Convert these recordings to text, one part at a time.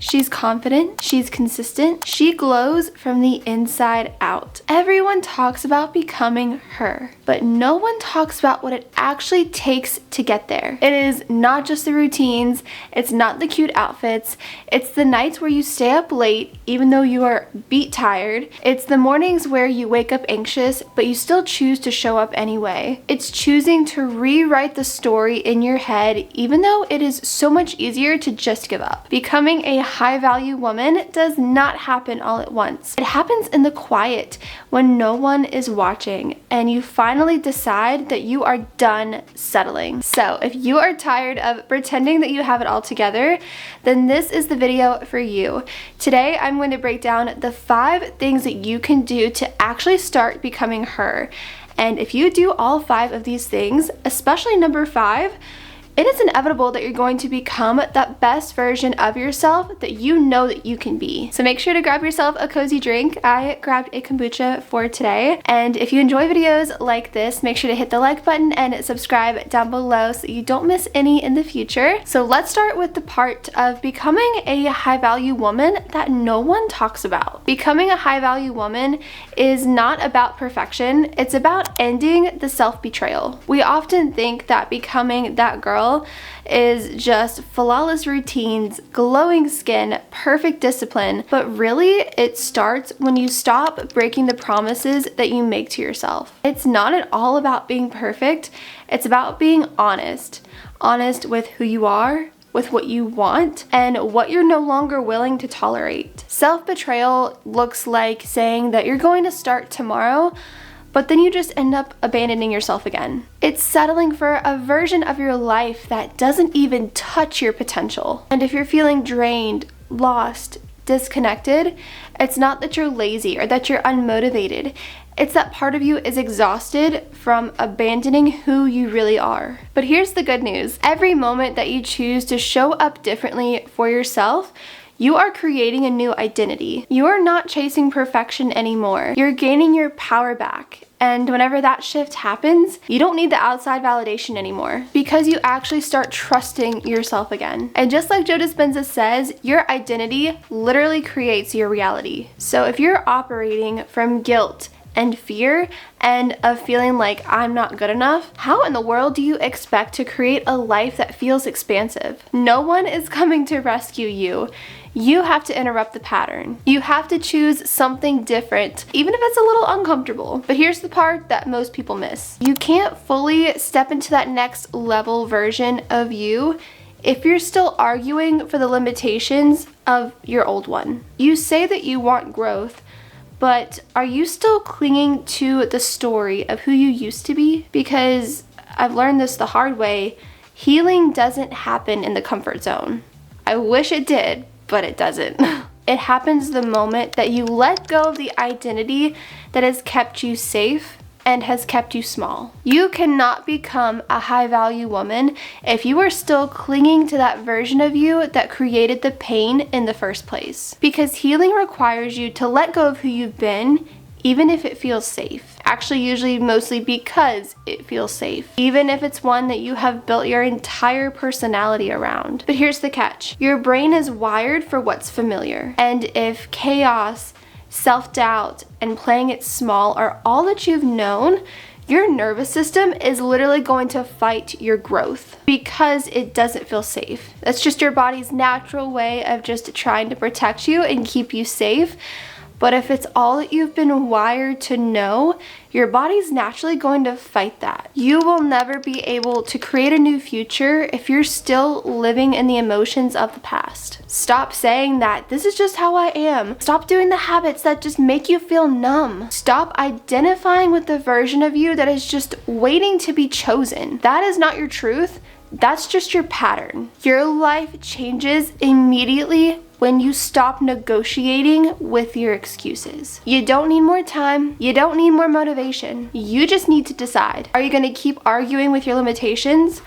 She's confident, she's consistent, she glows from the inside out. Everyone talks about becoming her, but no one talks about what it actually takes to get there. It is not just the routines, it's not the cute outfits, it's the nights where you stay up late even though you are beat tired. It's the mornings where you wake up anxious, but you still choose to show up anyway. It's choosing to rewrite the story in your head even though it is so much easier to just give up. Becoming a high-value woman does not happen all at once. It happens in the quiet when no one is watching and you finally decide that you are done settling. So if you are tired of pretending that you have it all together, then this is the video for you. Today I'm going to break down the 5 things that you can do to actually start becoming her. And if you do all 5 of these things, especially number 5, it is inevitable that you're going to become that best version of yourself that you know that you can be. So make sure to grab yourself a cozy drink. I grabbed a kombucha for today. And if you enjoy videos like this, make sure to hit the like button and subscribe down below so you don't miss any in the future. So let's start with the part of becoming a high-value woman that no one talks about. Becoming a high-value woman is not about perfection. It's about ending the self-betrayal. We often think that becoming that girl is just flawless routines, glowing skin, perfect discipline, but really it starts when you stop breaking the promises that you make to yourself. It's not at all about being perfect, it's about being honest. Honest with who you are, with what you want, and what you're no longer willing to tolerate. Self-betrayal looks like saying that you're going to start tomorrow, but then you just end up abandoning yourself again. It's settling for a version of your life that doesn't even touch your potential. And if you're feeling drained, lost, disconnected, it's not that you're lazy or that you're unmotivated. It's that part of you is exhausted from abandoning who you really are. But here's the good news. Every moment that you choose to show up differently for yourself, you are creating a new identity. You are not chasing perfection anymore. You're gaining your power back. And whenever that shift happens, you don't need the outside validation anymore because you actually start trusting yourself again. And just like Joe Dispenza says, your identity literally creates your reality. So if you're operating from guilt and fear and of feeling like I'm not good enough, how in the world do you expect to create a life that feels expansive? No one is coming to rescue you. You have to interrupt the pattern. You have to choose something different, even if it's a little uncomfortable. But here's the part that most people miss. You can't fully step into that next level version of you if you're still arguing for the limitations of your old one. You say that you want growth, but are you still clinging to the story of who you used to be? Because I've learned this the hard way, healing doesn't happen in the comfort zone. I wish it did, but it doesn't. It happens the moment that you let go of the identity that has kept you safe and has kept you small. You cannot become a high-value woman if you are still clinging to that version of you that created the pain in the first place. Because healing requires you to let go of who you've been, even if it feels safe. Actually, usually mostly because it feels safe, even if it's one that you have built your entire personality around. But here's the catch. Your brain is wired for what's familiar. And if chaos, self-doubt, and playing it small are all that you've known, your nervous system is literally going to fight your growth because it doesn't feel safe. That's just your body's natural way of just trying to protect you and keep you safe. But if it's all that you've been wired to know, your body's naturally going to fight that. You will never be able to create a new future if you're still living in the emotions of the past. Stop saying that this is just how I am. Stop doing the habits that just make you feel numb. Stop identifying with the version of you that is just waiting to be chosen. That is not your truth. That's just your pattern. Your life changes immediately when you stop negotiating with your excuses. You don't need more time. You don't need more motivation. You just need to decide. Are you going to keep arguing with your limitations?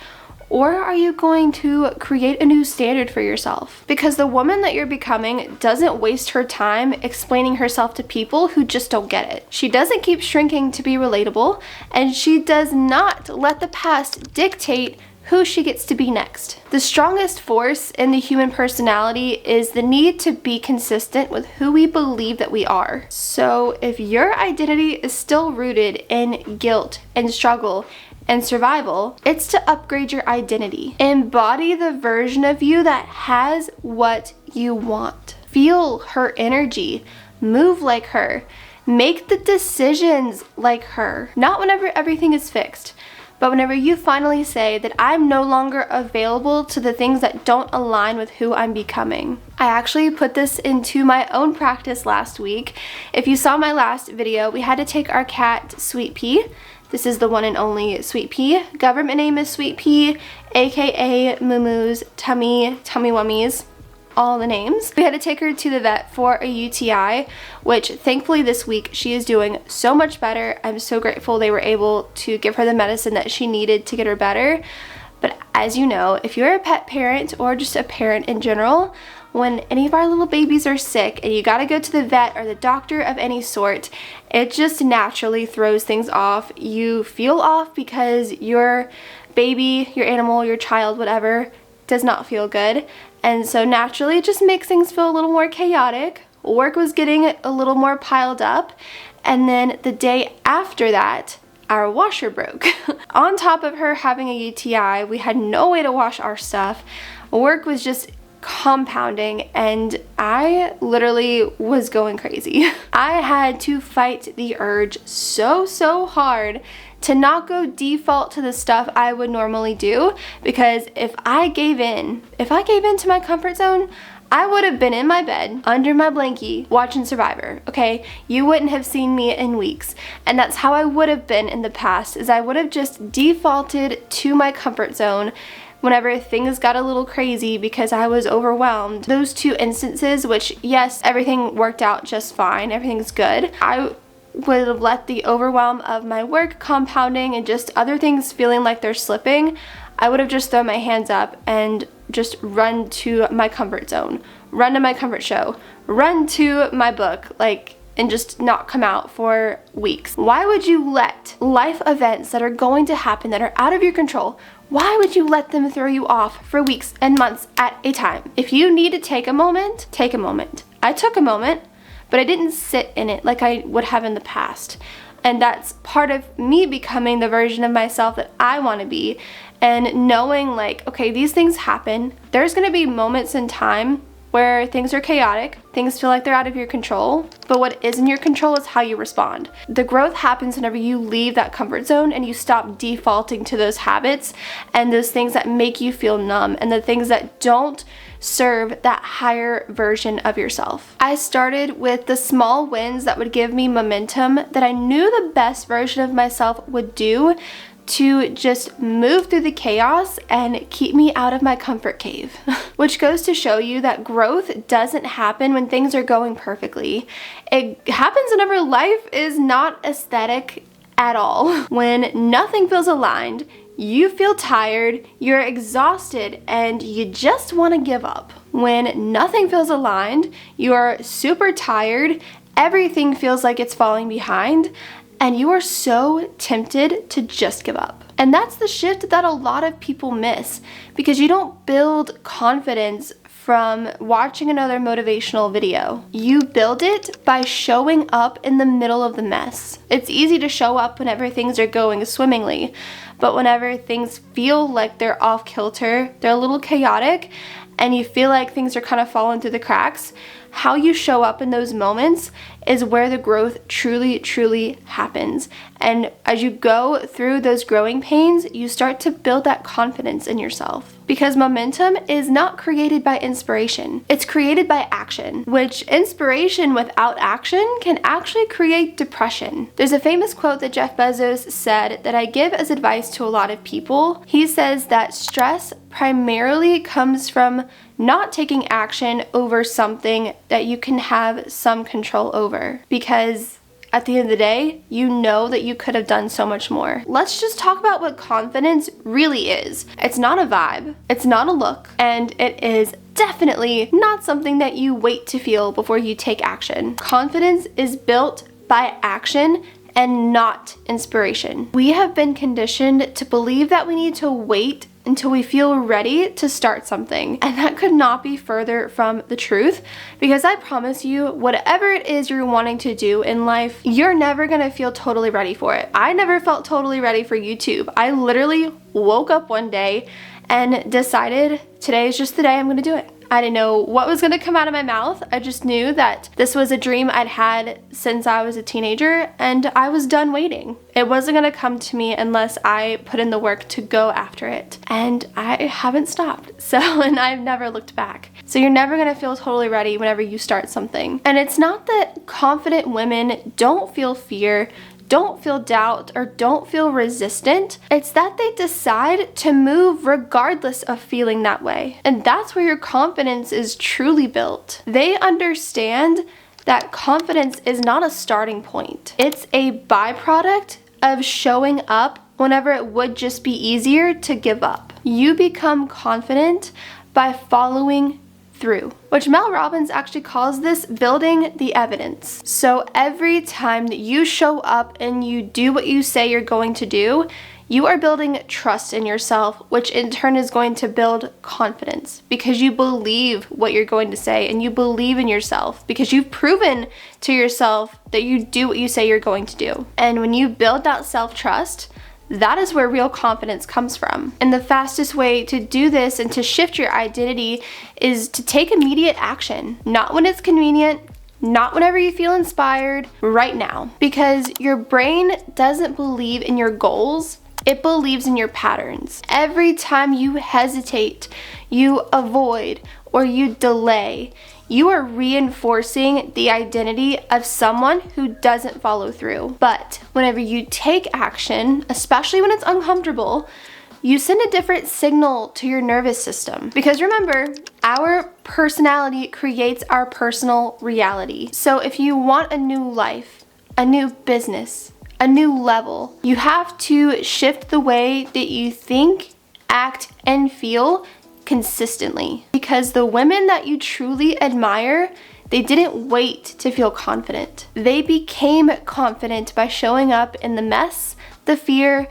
Or are you going to create a new standard for yourself? Because the woman that you're becoming doesn't waste her time explaining herself to people who just don't get it. She doesn't keep shrinking to be relatable, and she does not let the past dictate who she gets to be next. The strongest force in the human personality is the need to be consistent with who we believe that we are. So if your identity is still rooted in guilt and struggle and survival, it's to upgrade your identity. Embody the version of you that has what you want. Feel her energy. Move like her. Make the decisions like her. Not whenever everything is fixed, but whenever you finally say that I'm no longer available to the things that don't align with who I'm becoming. I actually put this into my own practice last week. If you saw my last video, we had to take our cat, Sweet Pea. This is the one and only Sweet Pea. Government name is Sweet Pea, aka Moo-Moo's Tummy Wummies. All the names. We had to take her to the vet for a UTI, which thankfully this week she is doing so much better. I'm so grateful they were able to give her the medicine that she needed to get her better. But as you know, if you're a pet parent or just a parent in general, when any of our little babies are sick and you gotta go to the vet or the doctor of any sort, it just naturally throws things off. You feel off because your baby, your animal, your child, whatever, does not feel good. And so naturally it just makes things feel a little more chaotic. Work was getting a little more piled up. And then the day after that, our washer broke. On top of her having a UTI, we had no way to wash our stuff. Work was just compounding and I literally was going crazy. I had to fight the urge so hard to not go default to the stuff I would normally do, because if I gave in to my comfort zone, I would have been in my bed, under my blankie, watching Survivor, okay? You wouldn't have seen me in weeks. And that's how I would have been in the past, is I would have just defaulted to my comfort zone whenever things got a little crazy because I was overwhelmed. Those two instances, which yes, everything worked out just fine, everything's good, I would have let the overwhelm of my work compounding and just other things feeling like they're slipping, I would have just thrown my hands up and just run to my comfort zone, run to my comfort show, run to my book, and just not come out for weeks. Why would you let life events that are going to happen that are out of your control, why would you let them throw you off for weeks and months at a time? If you need to take a moment, take a moment. I took a moment, but I didn't sit in it like I would have in the past. And that's part of me becoming the version of myself that I want to be, and knowing okay, these things happen. There's going to be moments in time where things are chaotic, things feel like they're out of your control, but what is in your control is how you respond. The growth happens whenever you leave that comfort zone and you stop defaulting to those habits and those things that make you feel numb and the things that don't serve that higher version of yourself. I started with the small wins that would give me momentum that I knew the best version of myself would do to just move through the chaos and keep me out of my comfort cave. Which goes to show you that growth doesn't happen when things are going perfectly. It happens whenever life is not aesthetic at all. When nothing feels aligned, you feel tired, you're exhausted, and you just want to give up. When nothing feels aligned, you're super tired, everything feels like it's falling behind, and you are so tempted to just give up. And that's the shift that a lot of people miss, because you don't build confidence from watching another motivational video. You build it by showing up in the middle of the mess. It's easy to show up whenever things are going swimmingly, but whenever things feel like they're off kilter, they're a little chaotic, and you feel like things are kind of falling through the cracks, how you show up in those moments is where the growth truly happens. And as you go through those growing pains, you start to build that confidence in yourself. Because momentum is not created by inspiration. It's created by action, which inspiration without action can actually create depression. There's a famous quote that Jeff Bezos said that I give as advice to a lot of people. He says that stress primarily comes from not taking action over something that you can have some control over, because at the end of the day, you know that you could have done so much more. Let's just talk about what confidence really is. It's not a vibe, it's not a look, and it is definitely not something that you wait to feel before you take action. Confidence is built by action and not inspiration. We have been conditioned to believe that we need to wait until we feel ready to start something. And that could not be further from the truth, because I promise you, whatever it is you're wanting to do in life, you're never gonna feel totally ready for it. I never felt totally ready for YouTube. I literally woke up one day and decided today is just the day I'm gonna do it. I didn't know what was gonna come out of my mouth. I just knew that this was a dream I'd had since I was a teenager, and I was done waiting. It wasn't gonna come to me unless I put in the work to go after it. And I haven't stopped. And I've never looked back. So you're never gonna feel totally ready whenever you start something. And it's not that confident women don't feel fear, don't feel doubt, or don't feel resistant. It's that they decide to move regardless of feeling that way. And that's where your confidence is truly built. They understand that confidence is not a starting point. It's a byproduct of showing up whenever it would just be easier to give up. You become confident by following through, which Mel Robbins actually calls this building the evidence. So every time that you show up and you do what you say you're going to do, you are building trust in yourself, which in turn is going to build confidence because you believe what you're going to say and you believe in yourself because you've proven to yourself that you do what you say you're going to do. And when you build that self-trust, that is where real confidence comes from. And the fastest way to do this and to shift your identity is to take immediate action. Not when it's convenient, not whenever you feel inspired, right now. Because your brain doesn't believe in your goals, it believes in your patterns. Every time you hesitate, you avoid, or you delay, you are reinforcing the identity of someone who doesn't follow through. But whenever you take action, especially when it's uncomfortable, you send a different signal to your nervous system. Because remember, our personality creates our personal reality. So if you want a new life, a new business, a new level, you have to shift the way that you think, act, and feel consistently. Because the women that you truly admire, they didn't wait to feel confident. They became confident by showing up in the mess, the fear,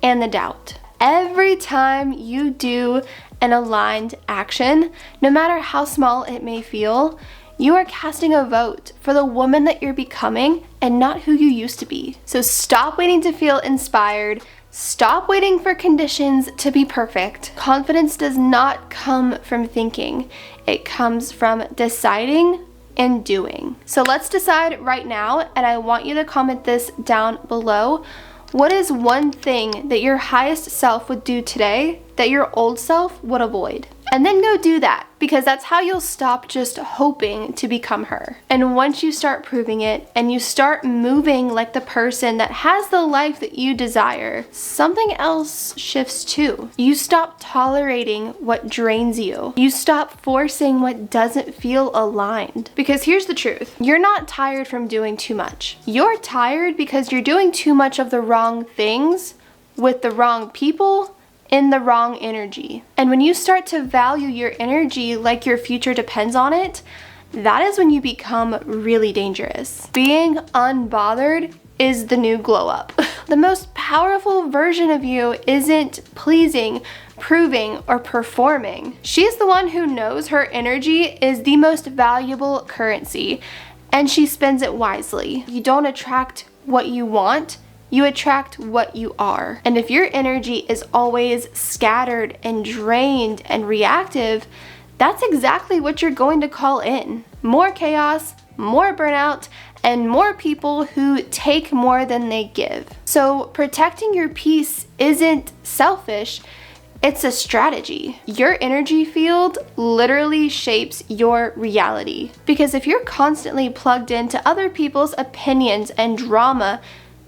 and the doubt. Every time you do an aligned action, no matter how small it may feel, you are casting a vote for the woman that you're becoming and not who you used to be. So stop waiting to feel inspired. Stop waiting for conditions to be perfect. Confidence does not come from thinking. It comes from deciding and doing. So let's decide right now, and I want you to comment this down below. What is one thing that your highest self would do today that your old self would avoid? And then go do that, because that's how you'll stop just hoping to become her. And once you start proving it and you start moving like the person that has the life that you desire, something else shifts too. You stop tolerating what drains you. You stop forcing what doesn't feel aligned. Because here's the truth, you're not tired from doing too much. You're tired because you're doing too much of the wrong things with the wrong people in the wrong energy. And when you start to value your energy like your future depends on it, that is when you become really dangerous. Being unbothered is the new glow up. The most powerful version of you isn't pleasing, proving, or performing. She's the one who knows her energy is the most valuable currency, and she spends it wisely. You don't attract what you want, you attract what you are. And if your energy is always scattered and drained and reactive, that's exactly what you're going to call in. More chaos, more burnout, and more people who take more than they give. So protecting your peace isn't selfish, it's a strategy. Your energy field literally shapes your reality. Because if you're constantly plugged into other people's opinions and drama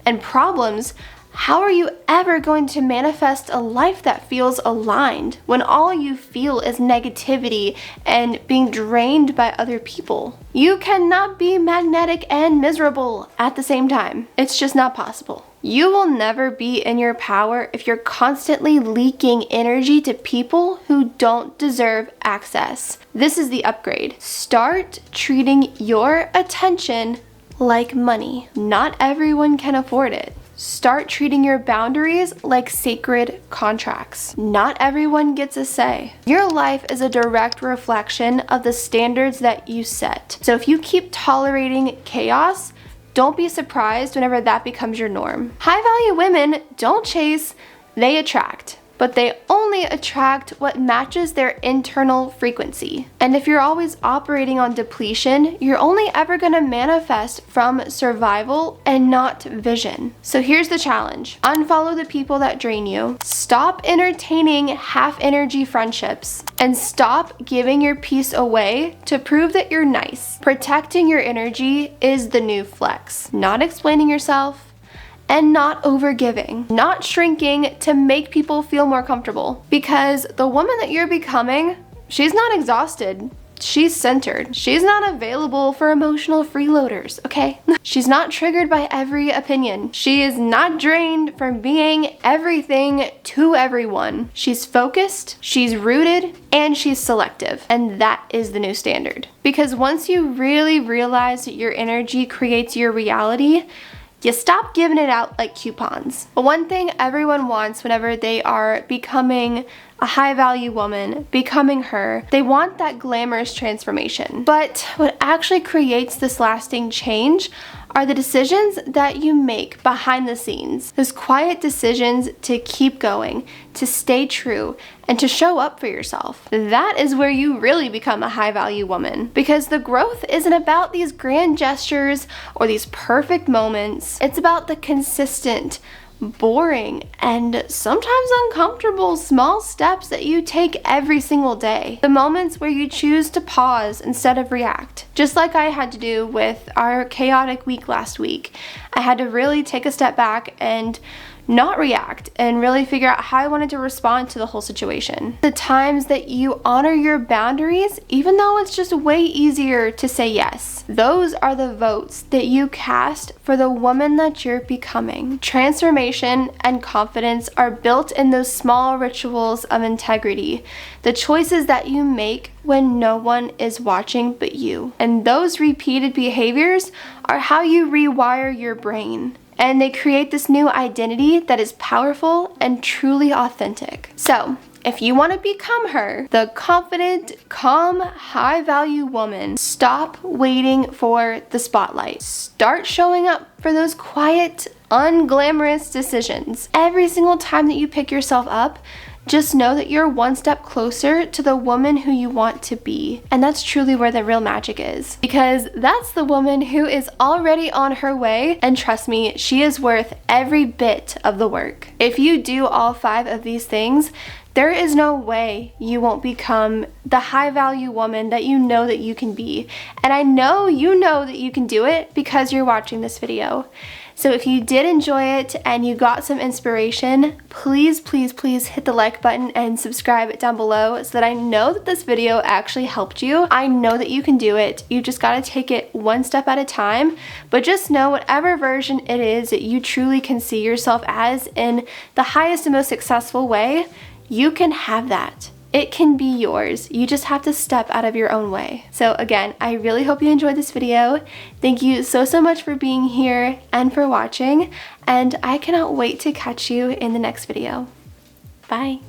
and problems, how are you ever going to manifest a life that feels aligned when all you feel is negativity and being drained by other people? You cannot be magnetic and miserable at the same time. It's just not possible. You will never be in your power if you're constantly leaking energy to people who don't deserve access. This is the upgrade. Start treating your attention like money. Not everyone can afford it. Start treating your boundaries like sacred contracts. Not everyone gets a say. Your life is a direct reflection of the standards that you set. So if you keep tolerating chaos, don't be surprised whenever that becomes your norm. High value women don't chase, they attract. But they only attract what matches their internal frequency. And if you're always operating on depletion, you're only ever gonna manifest from survival and not vision. So here's the challenge. Unfollow the people that drain you. Stop entertaining half-energy friendships. And stop giving your peace away to prove that you're nice. Protecting your energy is the new flex. Not explaining yourself, and not overgiving, not shrinking to make people feel more comfortable. Because the woman that you're becoming, she's not exhausted, she's centered. She's not available for emotional freeloaders, okay? She's not triggered by every opinion. She is not drained from being everything to everyone. She's focused, she's rooted, and she's selective. And that is the new standard. Because once you really realize that your energy creates your reality, you stop giving it out like coupons. But one thing everyone wants whenever they are becoming a high value woman, becoming her, they want that glamorous transformation. But what actually creates this lasting change are the decisions that you make behind the scenes. Those quiet decisions to keep going, to stay true, and to show up for yourself. That is where you really become a high value woman. Because the growth isn't about these grand gestures or these perfect moments. It's about the consistent, boring, and sometimes uncomfortable small steps that you take every single day. The moments where you choose to pause instead of react. Just like I had to do with our chaotic week last week. I had to really take a step back and not react and really figure out how I wanted to respond to the whole situation. The times that you honor your boundaries, even though it's just way easier to say yes, those are the votes that you cast for the woman that you're becoming. Transformation and confidence are built in those small rituals of integrity, the choices that you make when no one is watching but you. And those repeated behaviors are how you rewire your brain. And they create this new identity that is powerful and truly authentic. So, if you want to become her, the confident, calm, high-value woman, stop waiting for the spotlight. Start showing up for those quiet, unglamorous decisions. Every single time that you pick yourself up, just know that you're one step closer to the woman who you want to be. And that's truly where the real magic is. Because that's the woman who is already on her way, and trust me, she is worth every bit of the work. If you do all 5 of these things, there is no way you won't become the high value woman that you know that you can be. And I know you know that you can do it because you're watching this video. So if you did enjoy it and you got some inspiration, please, please, please hit the like button and subscribe down below so that I know that this video actually helped you. I know that you can do it. You just gotta take it one step at a time, but just know whatever version it is that you truly can see yourself as in the highest and most successful way, you can have that. It can be yours. You just have to step out of your own way. So again, I really hope you enjoyed this video. Thank you so much for being here and for watching, and I cannot wait to catch you in the next video. Bye.